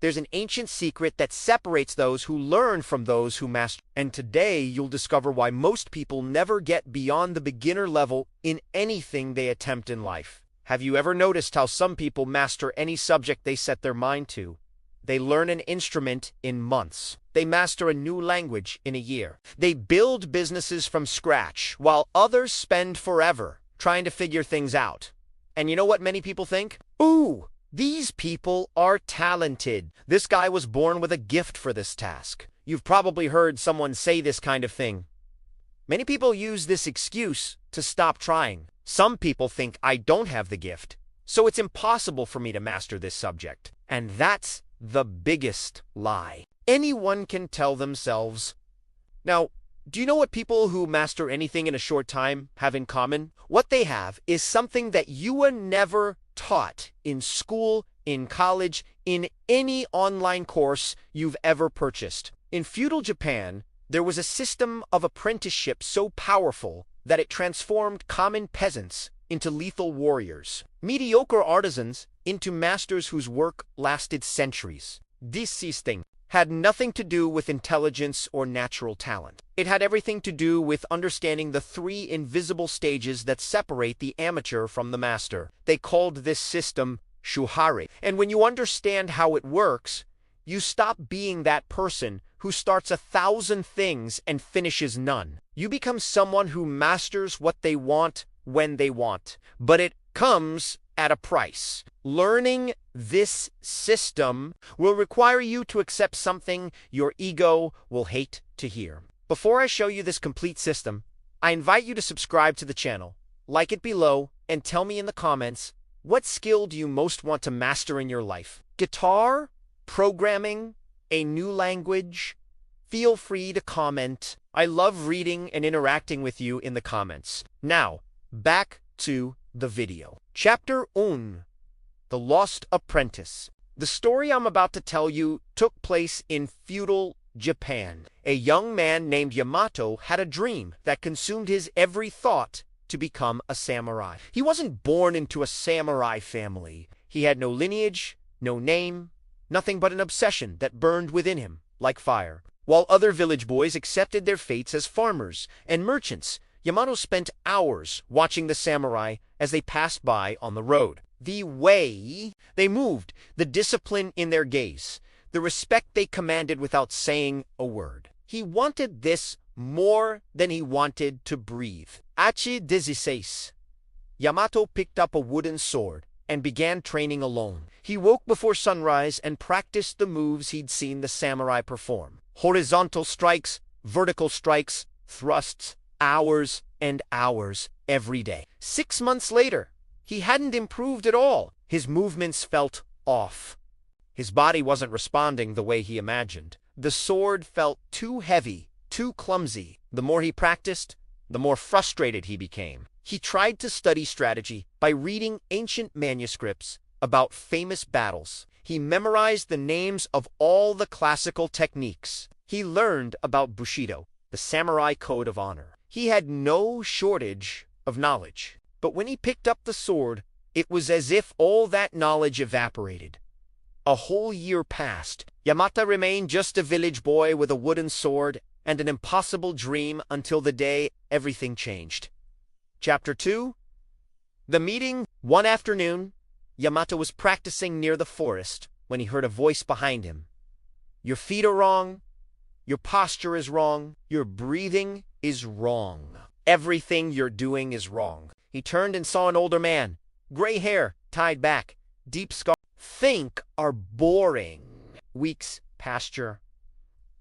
There's an ancient secret that separates those who learn from those who master. And today, you'll discover why most people never get beyond the beginner level in anything they attempt in life. Have you ever noticed how some people master any subject they set their mind to? They learn an instrument in months. They master a new language in a year. They build businesses from scratch, while others spend forever trying to figure things out. And you know what many people think? Ooh, these people are talented. This guy was born with a gift for this task. You've probably heard someone say this kind of thing. Many people use this excuse to stop trying. Some people think I don't have the gift, so it's impossible for me to master this subject. And that's the biggest lie anyone can tell themselves. Now, do you know what people who master anything in a short time have in common? What they have is something that you were never taught in school, in college, in any online course you've ever purchased. In feudal Japan, there was a system of apprenticeship so powerful that it transformed common peasants into lethal warriors, mediocre artisans into masters whose work lasted centuries. This system had nothing to do with intelligence or natural talent. It had everything to do with understanding the three invisible stages that separate the amateur from the master. They called this system Shuhari. And when you understand how it works, you stop being that person who starts 1,000 things and finishes none. You become someone who masters what they want when they want. But it comes at a price. Learning this system will require you to accept something your ego will hate to hear. Before I show you this complete system, I invite you to subscribe to the channel, like it below, and tell me in the comments, what skill do you most want to master in your life? Guitar? Programming? A new language? Feel free to comment. I love reading and interacting with you in the comments. Now, back to the video. Chapter 1. The Lost Apprentice. The story I'm about to tell you took place in feudal Japan. A young man named Yamato had a dream that consumed his every thought to become a samurai. He wasn't born into a samurai family. He had no lineage, no name, nothing but an obsession that burned within him like fire. While other village boys accepted their fates as farmers and merchants, Yamato spent hours watching the samurai as they passed by on the road. The way they moved, the discipline in their gaze, the respect they commanded without saying a word. He wanted this more than he wanted to breathe. Achi Diziseis. Yamato picked up a wooden sword and began training alone. He woke before sunrise and practiced the moves he'd seen the samurai perform. Horizontal strikes, vertical strikes, thrusts, hours and hours every day. 6 months later, he hadn't improved at all. His movements felt off. His body wasn't responding the way he imagined. The sword felt too heavy, too clumsy. The more he practiced, the more frustrated he became. He tried to study strategy by reading ancient manuscripts about famous battles. He memorized the names of all the classical techniques. He learned about Bushido, the samurai code of honor. He had no shortage of knowledge. But when he picked up the sword, it was as if all that knowledge evaporated. A whole year passed. Yamato remained just a village boy with a wooden sword and an impossible dream until the day everything changed. Chapter 2. The meeting. One afternoon, Yamato was practicing near the forest when he heard a voice behind him. Your feet are wrong. Your posture is wrong. Your breathing is wrong. Everything you're doing is wrong. He turned and saw an older man. Gray hair, tied back, deep scar. Think are boring. Weeks, posture,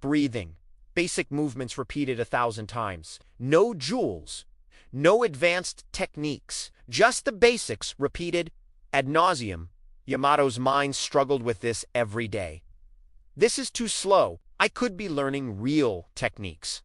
breathing, basic movements repeated 1,000 times. No jewels, no advanced techniques, just the basics repeated ad nauseum. Yamato's mind struggled with this every day. This is too slow. I could be learning real techniques.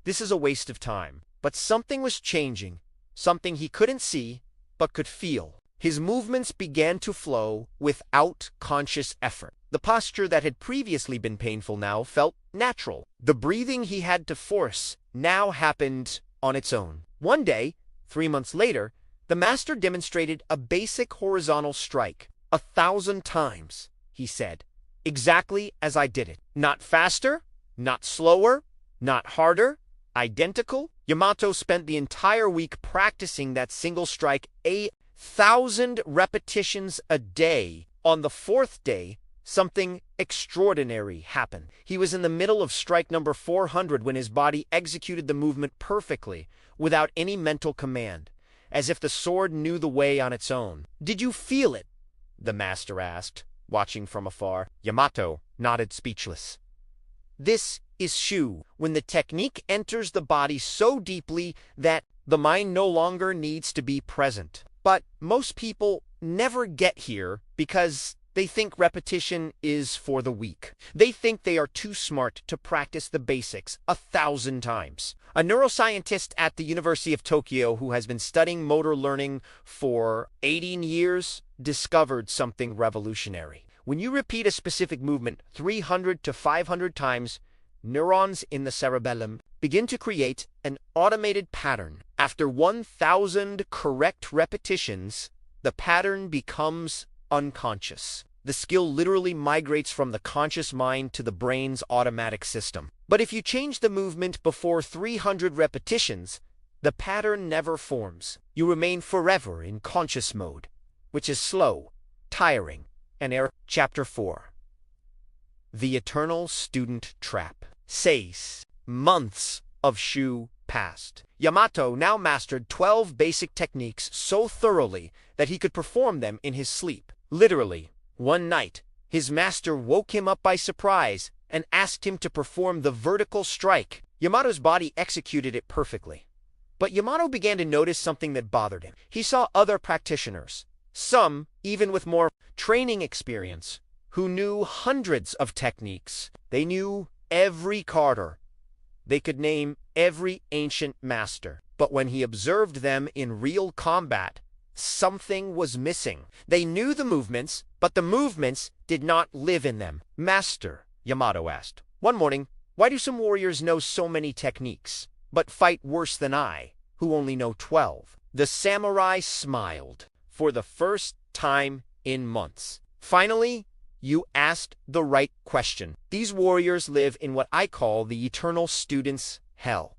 This is a waste of time. But something was changing, something he couldn't see but could feel. His movements began to flow without conscious effort. The posture that had previously been painful now felt natural. The breathing he had to force now happened on its own. One day, 3 months later, the master demonstrated a basic horizontal strike. 1,000 times, he said. exactly as I did it. Not faster, not slower, not harder, identical. Yamato spent the entire week practicing that single strike 1,000 repetitions a day. On the fourth day, something extraordinary happened. He was in the middle of strike number 400 when his body executed the movement perfectly, without any mental command, as if the sword knew the way on its own. "Did you feel it?" the master asked, watching from afar. Yamato nodded, speechless. This is Shu, when the technique enters the body so deeply that the mind no longer needs to be present. But most people never get here because they think repetition is for the weak. They think they are too smart to practice the basics 1,000 times. A neuroscientist at the University of Tokyo who has been studying motor learning for 18 years discovered something revolutionary. When you repeat a specific movement 300 to 500 times, neurons in the cerebellum begin to create an automated pattern. After 1,000 correct repetitions, the pattern becomes unconscious. The skill literally migrates from the conscious mind to the brain's automatic system. But if you change the movement before 300 repetitions, the pattern never forms. You remain forever in conscious mode, which is slow, tiring, and error. Chapter 4. The Eternal Student Trap. 6 months of Shu passed. Yamato now mastered 12 basic techniques so thoroughly that he could perform them in his sleep. Literally, one night, his master woke him up by surprise and asked him to perform the vertical strike. Yamato's body executed it perfectly. But Yamato began to notice something that bothered him. He saw other practitioners, some even with more training experience, who knew hundreds of techniques. They knew every Carter. They could name every ancient master. But when he observed them in real combat, something was missing. They knew the movements, but the movements did not live in them. "Master," Yamato asked, one morning, "why do some warriors know so many techniques, but fight worse than I, who only know 12? The samurai smiled. For the first time in months. "Finally, you asked the right question. These warriors live in what I call the eternal student's hell.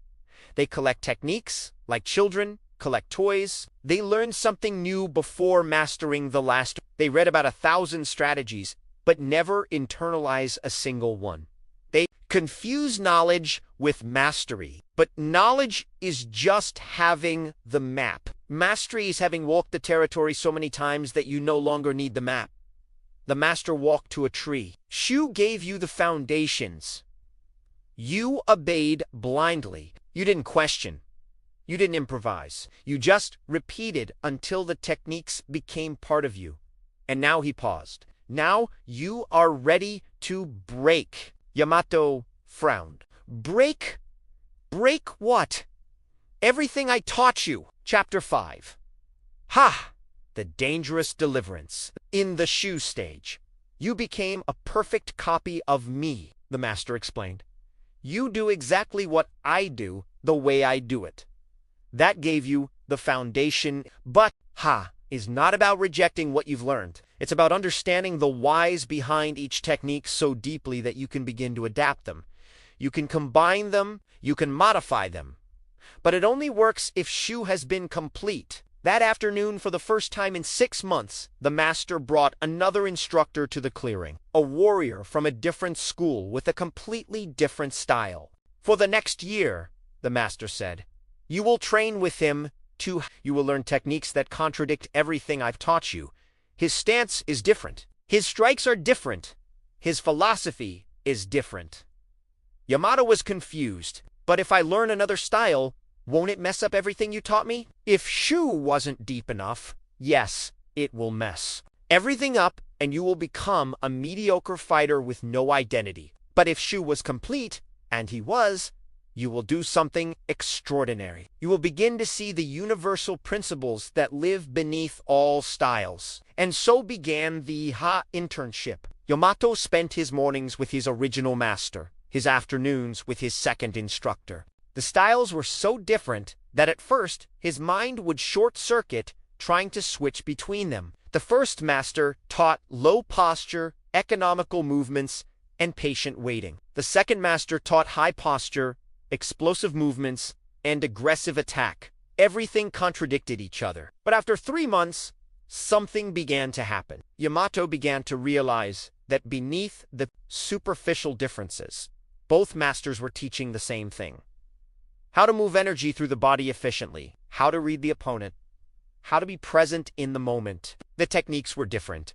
They collect techniques, like children collect toys. They learn something new before mastering the last. They read about 1,000 strategies, but never internalize a single one. They confuse knowledge with mastery. But knowledge is just having the map. Mastery is having walked the territory so many times that you no longer need the map. The master walked to a tree. Shu gave you the foundations. You obeyed blindly. You didn't question. You didn't improvise. You just repeated until the techniques became part of you. And now," he paused, "now you are ready to break." Yamato frowned. "Break? Break what?" "Everything I taught you." Chapter 5. Ha! The dangerous deliverance. In the Shu stage, you became a perfect copy of me, the master explained. You do exactly what I do, the way I do it. That gave you the foundation. But ha is not about rejecting what you've learned. It's about understanding the whys behind each technique so deeply that you can begin to adapt them. You can combine them, you can modify them. But it only works if Shu has been complete. That afternoon, for the first time in 6 months, the master brought another instructor to the clearing, a warrior from a different school with a completely different style. "For the next year," the master said, "you will train with him to. You will learn techniques that contradict everything I've taught you. His stance is different. His strikes are different. His philosophy is different." Yamato was confused. "But if I learn another style, won't it mess up everything you taught me?" "If Shu wasn't deep enough, yes, it will mess everything up and you will become a mediocre fighter with no identity. But if Shu was complete, and he was, you will do something extraordinary. You will begin to see the universal principles that live beneath all styles." And so began the internship. Yamato spent his mornings with his original master, his afternoons with his second instructor. The styles were so different that at first his mind would short-circuit trying to switch between them. The first master taught low posture, economical movements, and patient waiting. The second master taught high posture, explosive movements, and aggressive attack. Everything contradicted each other. But after 3 months, something began to happen. Yamato began to realize that beneath the superficial differences, both masters were teaching the same thing. How to move energy through the body efficiently, how to read the opponent, how to be present in the moment. The techniques were different.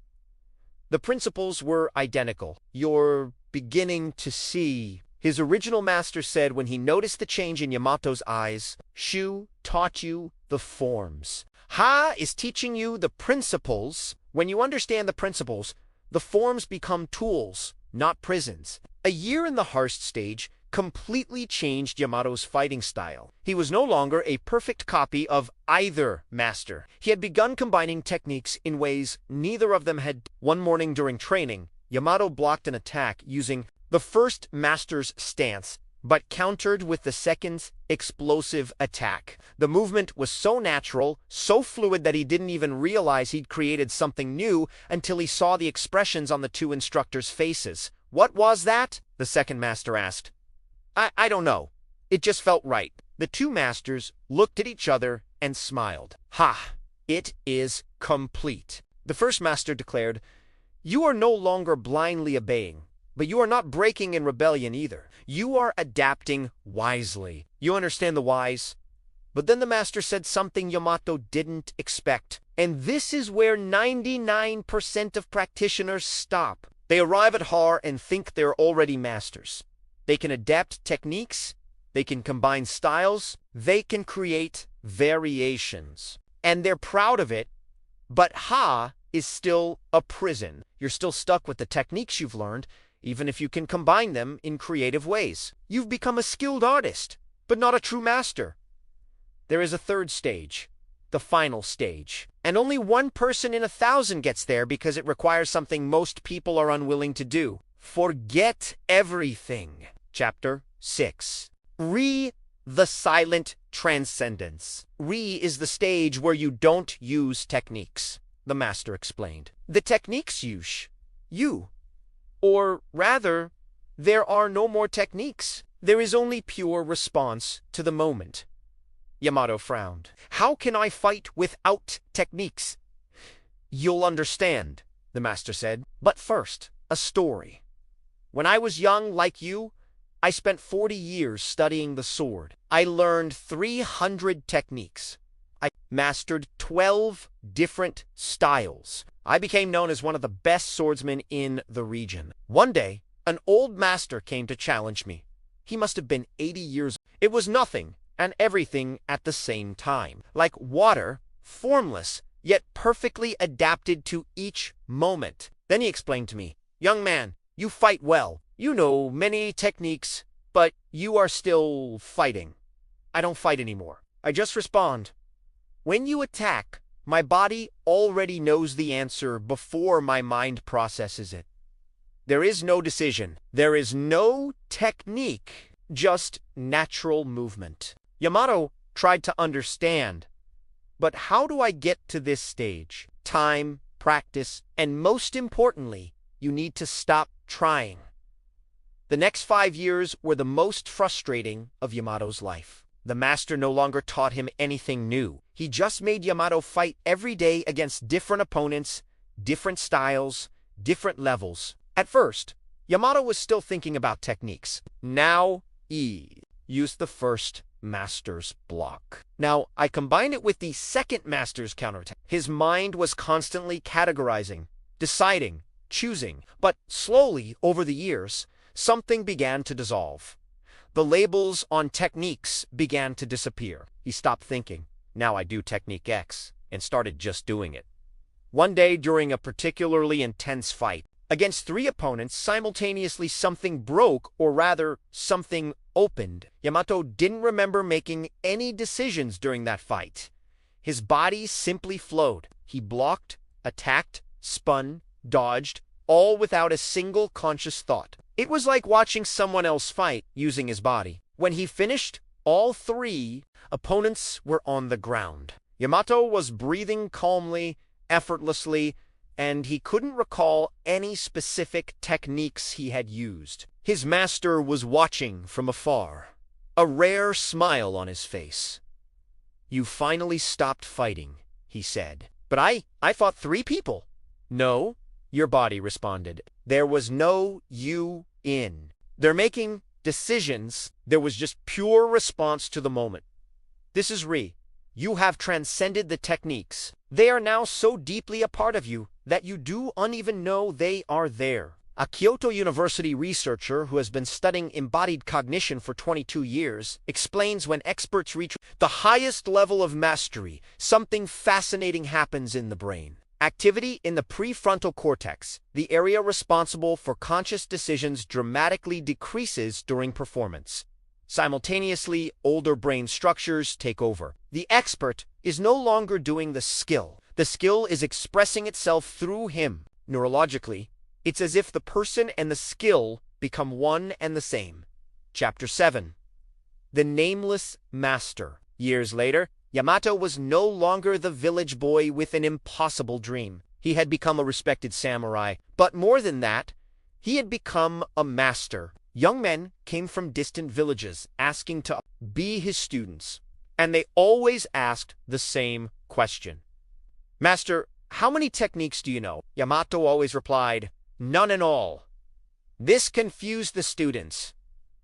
The principles were identical. You're beginning to see, his original master said when he noticed the change in Yamato's eyes. Shu taught you the forms. Ha is teaching you the principles. When you understand the principles, the forms become tools, not prisons. A year in the Hearst stage completely changed Yamato's fighting style. He was no longer a perfect copy of either master. He had begun combining techniques in ways neither of them had. One morning during training, Yamato blocked an attack using the first master's stance, but countered with the second's explosive attack. The movement was so natural, so fluid that he didn't even realize he'd created something new until he saw the expressions on the two instructors' faces. "What was that?" the second master asked. I don't know. It just felt right." The two masters looked at each other and smiled. "Ha! It is complete." The first master declared, "You are no longer blindly obeying, but you are not breaking in rebellion either. You are adapting wisely. You understand the whys?" But then the master said something Yamato didn't expect. And this is where 99% of practitioners stop. They arrive at Har and think they're already masters. They can adapt techniques, they can combine styles, they can create variations. And they're proud of it, but Ha is still a prison. You're still stuck with the techniques you've learned, even if you can combine them in creative ways. You've become a skilled artist, but not a true master. There is a third stage, the final stage. And only one person in 1,000 gets there because it requires something most people are unwilling to do. Forget everything. Chapter 6. The silent transcendence. Is the stage where you don't use techniques, the master explained. The techniques use you. Or rather, there are no more techniques. There is only pure response to the moment. Yamato frowned. "How can I fight without techniques?" "You'll understand," the master said. "But first, a story. When I was young, like you, I spent 40 years studying the sword. I learned 300 techniques. I mastered 12 different styles. I became known as one of the best swordsmen in the region. One day, an old master came to challenge me. He must have been 80 years old. It was nothing and everything at the same time. Like water, formless, yet perfectly adapted to each moment. Then he explained to me, 'Young man, you fight well. You know many techniques, but you are still fighting. I don't fight anymore. I just respond. When you attack, my body already knows the answer before my mind processes it. There is no decision. There is no technique, just natural movement.'" Yamato tried to understand. But how do I get to this stage? Time, practice, and most importantly, you need to stop trying. The next 5 years were the most frustrating of Yamato's life. The master no longer taught him anything new. He just made Yamato fight every day against different opponents, different styles, different levels. At first, Yamato was still thinking about techniques. Now, used the first master's block. Now, I combine it with the second master's counterattack. His mind was constantly categorizing, deciding, choosing, but slowly, over the years, something began to dissolve. The labels on techniques began to disappear. He stopped thinking, "Now I do technique X," and started just doing it. One day, during a particularly intense fight, against 3 opponents, simultaneously something broke, or rather, something opened. Yamato didn't remember making any decisions during that fight. His body simply flowed. He blocked, attacked, spun, dodged, all without a single conscious thought. It was like watching someone else fight using his body. When he finished, all 3 opponents were on the ground. Yamato was breathing calmly, effortlessly, and he couldn't recall any specific techniques he had used. His master was watching from afar, a rare smile on his face. "You finally stopped fighting," he said. "But I fought 3 people." "No," your body responded. "There was no you in. They're making decisions. There was just pure response to the moment. This is Re. You have transcended the techniques. They are now so deeply a part of you that you don't even know they are there." A Kyoto University researcher who has been studying embodied cognition for 22 years explains when experts reach the highest level of mastery, something fascinating happens in the brain. Activity in the prefrontal cortex, the area responsible for conscious decisions, dramatically decreases during performance. Simultaneously, older brain structures take over. The expert is no longer doing the skill. The skill is expressing itself through him. Neurologically, it's as if the person and the skill become one and the same. Chapter 7. The Nameless Master. Years later, Yamato was no longer the village boy with an impossible dream. He had become a respected samurai, but more than that, he had become a master. Young men came from distant villages asking to be his students, and they always asked the same question. "Master, how many techniques do you know?" Yamato always replied, "None at all." This confused the students.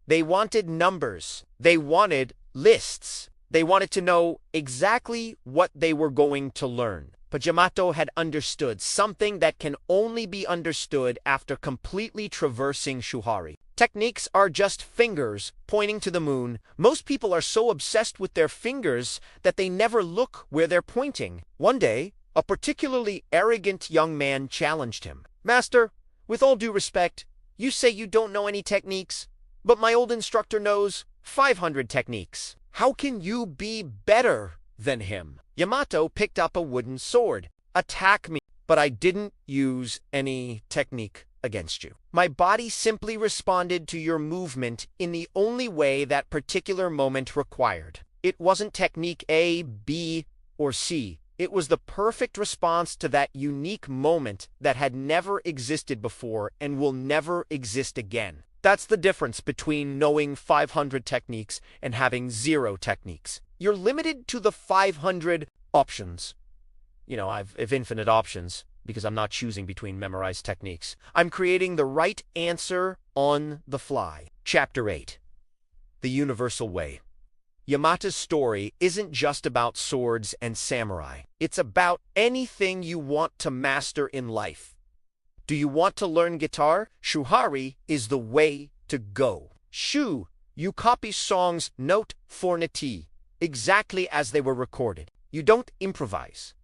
They wanted numbers. They wanted lists. They wanted to know exactly what they were going to learn. But Yamato had understood something that can only be understood after completely traversing Shuhari. Techniques are just fingers pointing to the moon. Most people are so obsessed with their fingers that they never look where they're pointing. One day, a particularly arrogant young man challenged him. "Master, with all due respect, you say you don't know any techniques, but my old instructor knows 500 techniques. How can you be better than him?" Yamato picked up a wooden sword. "Attack me, but I didn't use any technique against you. My body simply responded to your movement in the only way that particular moment required. It wasn't technique A, B, or C. It was the perfect response to that unique moment that had never existed before and will never exist again." That's the difference between knowing 500 techniques and having 0 techniques. You're limited to the 500 options. I've infinite options because I'm not choosing between memorized techniques. I'm creating the right answer on the fly. Chapter 8. The Universal Way. Yamato's story isn't just about swords and samurai. It's about anything you want to master in life. Do you want to learn guitar? Shuhari is the way to go. Shu, you copy songs note for note, exactly as they were recorded. You don't improvise.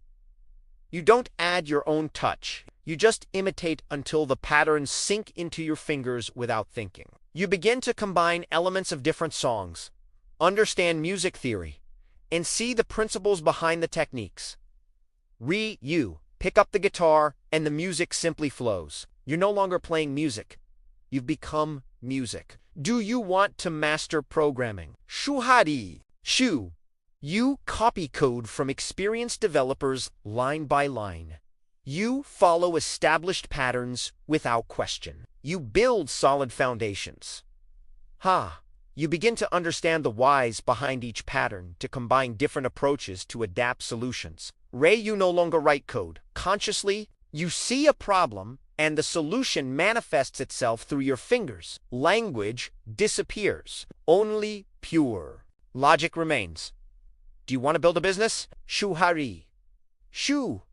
You don't add your own touch. You just imitate until the patterns sink into your fingers without thinking. You begin to combine elements of different songs, understand music theory, and see the principles behind the techniques. You pick up the guitar, and the music simply flows. You're no longer playing music. You've become music. Do you want to master programming? Shuhari. Shu. You copy code from experienced developers line by line. You follow established patterns without question. You build solid foundations. You begin to understand the whys behind each pattern to combine different approaches to adapt solutions. You no longer write code. Consciously, you see a problem, and the solution manifests itself through your fingers. Language disappears. Only pure logic remains. Do you want to build a business? Shuhari. Shu.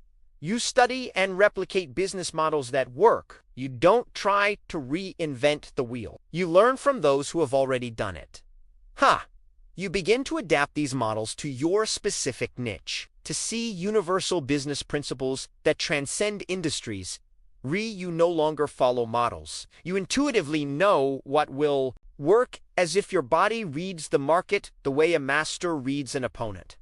You study and replicate business models that work. You don't try to reinvent the wheel. You learn from those who have already done it. You begin to adapt these models to your specific niche. To see universal business principles that transcend industries. You no longer follow models. You intuitively know what will work, as if your body reads the market the way a master reads an opponent.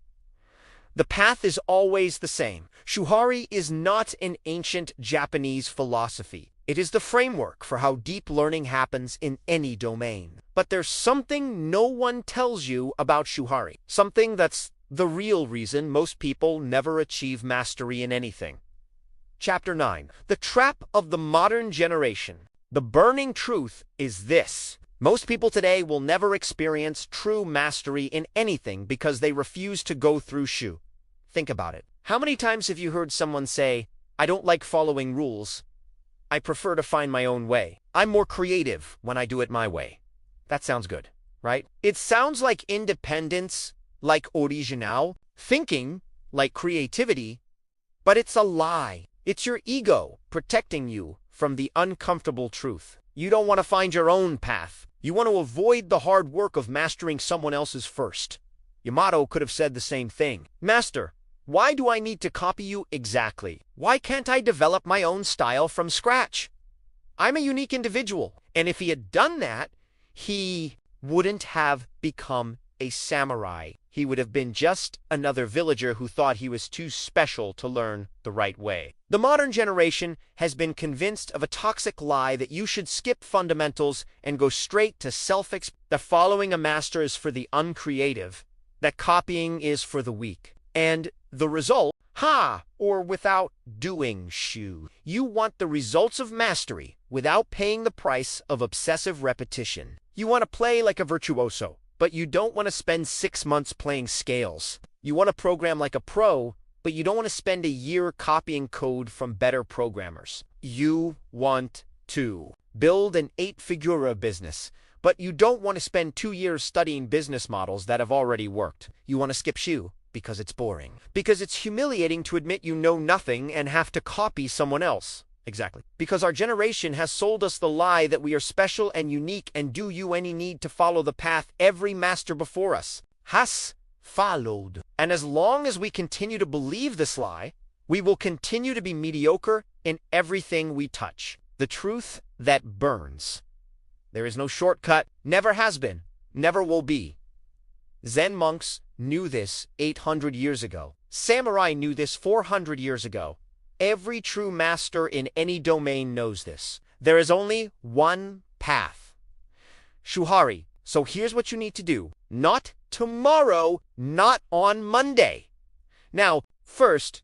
The path is always the same. Shuhari is not an ancient Japanese philosophy. It is the framework for how deep learning happens in any domain. But there's something no one tells you about Shuhari. Something that's the real reason most people never achieve mastery in anything. Chapter 9. The Trap of the Modern Generation. The burning truth is this. Most people today will never experience true mastery in anything because they refuse to go through Shu. Think about it. How many times have you heard someone say, "I don't like following rules. I prefer to find my own way. I'm more creative when I do it my way." That sounds good, right? It sounds like independence, like original, thinking, like creativity, but it's a lie. It's your ego protecting you from the uncomfortable truth. You don't want to find your own path. You want to avoid the hard work of mastering someone else's first. Yamato could have said the same thing. "Master, why do I need to copy you exactly? Why can't I develop my own style from scratch? I'm a unique individual." And if he had done that, he wouldn't have become a samurai. He would have been just another villager who thought he was too special to learn the right way. The modern generation has been convinced of a toxic lie that you should skip fundamentals and go straight to self-expression, that following a master is for the uncreative, that copying is for the weak. And the result, or without doing Shu. You want the results of mastery without paying the price of obsessive repetition. You want to play like a virtuoso, but you don't want to spend 6 months playing scales. You want to program like a pro, but you don't want to spend a year copying code from better programmers. You want to build an 8-figure business, but you don't want to spend 2 years studying business models that have already worked. You want to skip Shu because it's boring. Because it's humiliating to admit you know nothing and have to copy someone else. Exactly. Because our generation has sold us the lie that we are special and unique and do you any need to follow the path every master before us has followed. And as long as we continue to believe this lie, we will continue to be mediocre in everything we touch. The truth that burns. There is no shortcut, never has been, never will be. Zen monks knew this 800 years ago. Samurai knew this 400 years ago. Every true master in any domain knows this. There is only one path. Shuhari. So here's what you need to do. Not tomorrow, not on Monday. Now, first,